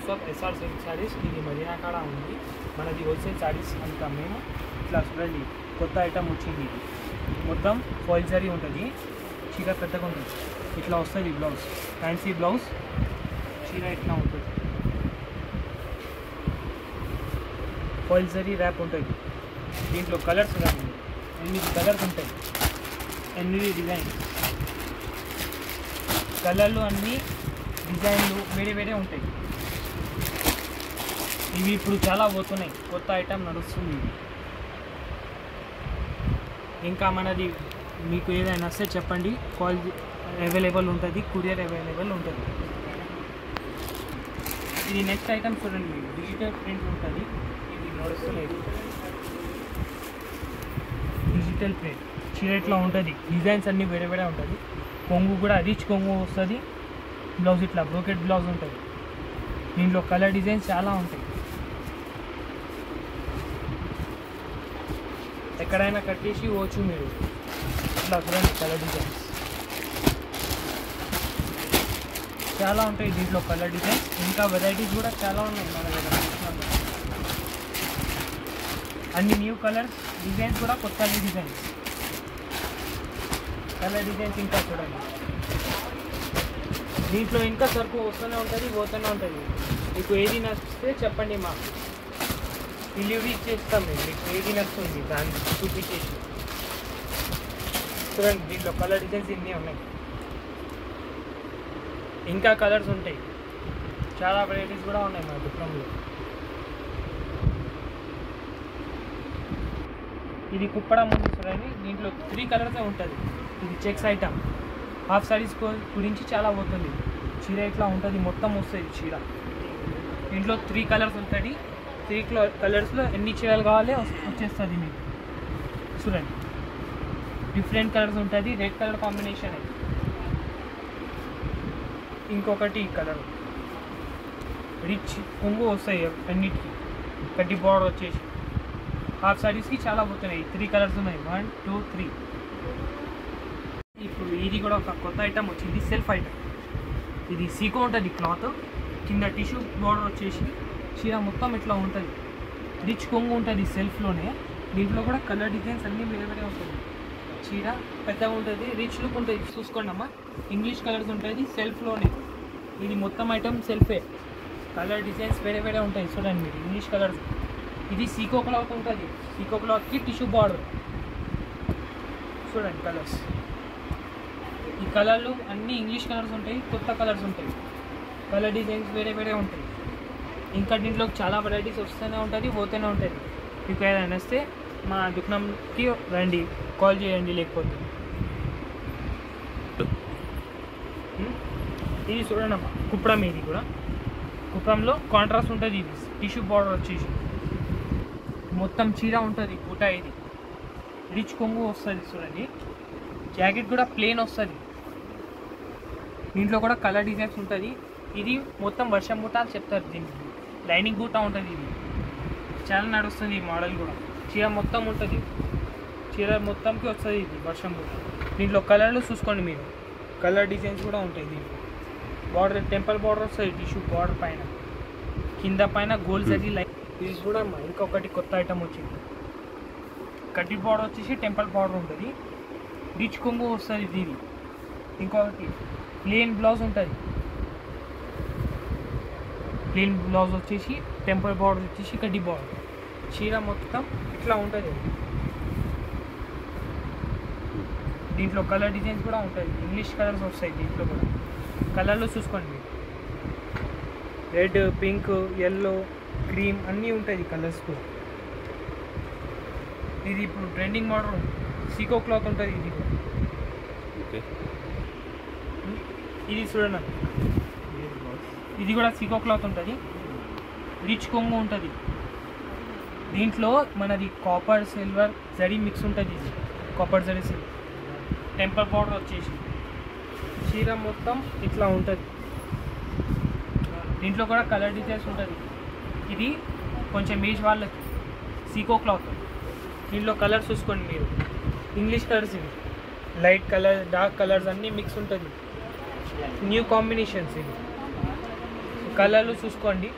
सब SR silk saris ఇది మదీనా కాడ ఉంది మనది హోల్సేల్ సారీస్ అంతా మేము ఇట్లా చూడండి కొత్త ఐటమ్ వచ్చింది ఇది మొత్తం ఫాయిల్ జరీ ఉంటుంది చీర పెద్దగా ఉంటుంది ఇట్లా వస్తుంది బ్లౌజ్ ఫ్యాన్సీ బ్లౌజ్ చీర ఇట్లా ఉంటుంది ఫాయిల్ జరీ ర్యాప్ ఉంటుంది దీంట్లో కలర్స్ ఉన్నాయి 8 కలర్స్ ఉంటాయి 8 డిజైన్ కలర్లు అన్నీ డిజైన్లు వేరే వేరే ఉంటాయి ఇవి ఇప్పుడు చాలా పోతున్నాయి కొత్త ఐటమ్ నడుస్తుంది ఇంకా మనది మీకు ఏదైనా వస్తే చెప్పండి కాల్ అవైలబుల్ ఉంటుంది కొరియర్ అవైలబుల్ ఉంటుంది ఇది నెక్స్ట్ ఐటమ్ చూడండి మీకు డిజిటల్ ప్రింట్ ఉంటుంది ఇది నడుస్తలేదు డిజిటల్ ప్రింట్ చీర ఇట్లా ఉంటుంది డిజైన్స్ అన్నీ వేరే వేరే ఉంటుంది కొంగు కూడా రిచ్ కొంగు వస్తుంది బ్లౌజ్ ఇట్లా బ్రోకెట్ బ్లౌజ్ ఉంటుంది దీంట్లో కలర్ డిజైన్స్ చాలా ఉంటాయి ఎక్కడైనా కట్టేసి పోవచ్చు మీరు ఇట్లా చూడండి కలర్ డిజైన్స్ చాలా ఉంటాయి దీంట్లో కలర్ డిజైన్స్ ఇంకా వెరైటీస్ కూడా చాలా ఉన్నాయి మన దగ్గర అన్ని న్యూ కలర్స్ డిజైన్స్ కూడా కొత్త డిజైన్స్ కలర్ డిజైన్స్ ఇంకా చూడండి దీంట్లో ఇంకా సరుకు వస్తూనే ఉంటుంది పోతూనే ఉంటుంది మీకు ఏది నచ్చితే చెప్పండి మాకు డెలివరీ ఇచ్చేస్తాం మేము మీకు ఏది నచ్చుతుంది దాన్ని చూపించేసి చూడండి దీంట్లో కలర్ డిజైన్స్ ఇన్ని ఉన్నాయి ఇంకా కలర్స్ ఉంటాయి చాలా వెరైటీస్ కూడా ఉన్నాయి మా దుకాణంలో ఇది కుప్పడం ఉంది చూడండి దీంట్లో 3 కలర్సే ఉంటుంది ఇది చెక్స్ ఐటమ్ హాఫ్ సారీస్ గురించి చాలా పోతుంది చీర ఇట్లా ఉంటుంది మొత్తం వస్తుంది చీర దీంట్లో 3 కలర్స్ ఉంటుంది 3 కలర్స్లో ఎన్ని చీరలు కావాలి వచ్చేస్తుంది మీకు చూడండి డిఫరెంట్ కలర్స్ ఉంటుంది రెడ్ కలర్ కాంబినేషన్ అది ఇంకొకటి ఈ కలర్ రిచ్ కొంగు వస్తాయి అన్నిటికీ కడ్డీ బార్డర్ వచ్చేసి హాఫ్ సారీస్కి చాలా పోతున్నాయి 3 కలర్స్ ఉన్నాయి 1 2 3 ఇప్పుడు ఇది కూడా ఒక కొత్త ఐటమ్ వచ్చింది సెల్ఫ్ ఐటమ్ ఇది సీకో ఉంటుంది క్లాత్ కింద టిష్యూ బార్డర్ వచ్చేసి చీర మొత్తం ఇట్లా ఉంటుంది రిచ్ కొంగు ఉంటుంది సెల్ఫ్లోనే దీంట్లో కూడా కలర్ డిజైన్స్ అన్నీ వేరే వేరే ఉంటుంది చీర పెద్దగా ఉంటుంది రిచ్ లుక్ ఉంటుంది చూసుకోండి అమ్మా ఇంగ్లీష్ కలర్స్ ఉంటుంది సెల్ఫ్లోనే ఇది మొత్తం ఐటమ్ సెల్ఫే కలర్ డిజైన్స్ వేరే వేరే ఉంటాయి చూడండి మీరు ఇంగ్లీష్ కలర్స్ ఇది సీకో క్లాత్ ఉంటుంది సీకో క్లాత్కి టిష్యూ బార్డర్ చూడండి కలర్స్ ఈ కలర్లు అన్నీ ఇంగ్లీష్ కలర్స్ ఉంటాయి కొత్త కలర్స్ ఉంటాయి కలర్ డిజైన్స్ వేరే వేరే ఉంటాయి ఇంకా దీంట్లో చాలా వెరైటీస్ వస్తూనే ఉంటుంది పోతూనే ఉంటుంది మీకు ఏదైనా వస్తే మా దుకాణంకి రండి కాల్ చేయండి లేకపోతే ఇది చూడండి అమ్మా కుప్పడం ఇది కూడా కుప్పంలో కాంట్రాస్ట్ ఉంటుంది ఇది టిష్యూ బార్డర్ వచ్చేసి మొత్తం చీర ఉంటుంది బూట ఇది రిచ్ కొంగు వస్తుంది చూడండి జాకెట్ కూడా ప్లెయిన్ వస్తుంది దీంట్లో కూడా కలర్ డిజైన్స్ ఉంటుంది ఇది మొత్తం వర్షం బూట అని చెప్తారు దీనికి లైనింగ్ బూట ఉంటుంది ఇది చాలా నడుస్తుంది ఈ మోడల్ కూడా చీర మొత్తం ఉంటుంది చీర మొత్తంకి వస్తుంది ఇది వర్షం బూట దీంట్లో కలర్లు చూసుకోండి మీరు కలర్ డిజైన్స్ కూడా ఉంటాయి దీంట్లో బార్డర్ టెంపుల్ బార్డర్ వస్తుంది టిష్యూ బార్డర్ పైన కింద పైన గోల్డ్ జరీ లైన్ ఇది కూడా ఇంకొకటి కొత్త ఐటమ్ వచ్చింది కడ్డీ బార్డర్ వచ్చేసి టెంపుల్ బార్డర్ ఉంటుంది రిచ్ కొంగు వస్తుంది దీని ఇంకొకటి ప్లెయిన్ బ్లౌజ్ ఉంటుంది ప్లెయిన్ బ్లౌజ్ వచ్చేసి టెంపుల్ బార్డర్ వచ్చేసి కడ్డీ బార్డర్ చీర మొత్తం ఇట్లా ఉంటుంది దీంట్లో కలర్ డిజైన్స్ కూడా ఉంటుంది ఇంగ్లీష్ కలర్స్ వస్తాయి దీంట్లో కూడా కలర్లో చూసుకోండి మీరు రెడ్ పింక్ ఎల్లో క్రీమ్ అన్నీ ఉంటాయి కలర్స్ కూడా ఇది ఇప్పుడు ట్రెండింగ్ మోడల్ సీకో క్లాత్ ఉంటుంది ఇది కూడా ఓకే ఇది చూడండి ఇది కూడా సీకో క్లాత్ ఉంటుంది రిచ్ కొంగు ఉంటుంది దీంట్లో మనది కాపర్ సిల్వర్ జరీ మిక్స్ ఉంటుంది, ఇది copper zari silver. Temper border వచ్చేసి చీర మొత్తం ఇట్లా ఉంటుంది. దీంట్లో కూడా కలర్ డీటెయిల్స్ ఉంటుంది. ఇది కొంచెం ఏజ్ వాళ్ళకి సీకో క్లాత్. దీంట్లో కలర్స్ చూసుకోండి మీరు, ఇంగ్లీష్ కలర్స్ ఇవి, లైట్ కలర్ డార్క్ కలర్స్ అన్నీ మిక్స్ ఉంటుంది. న్యూ కాంబినేషన్స్ ఇవి, కలర్లు చూసుకోండి.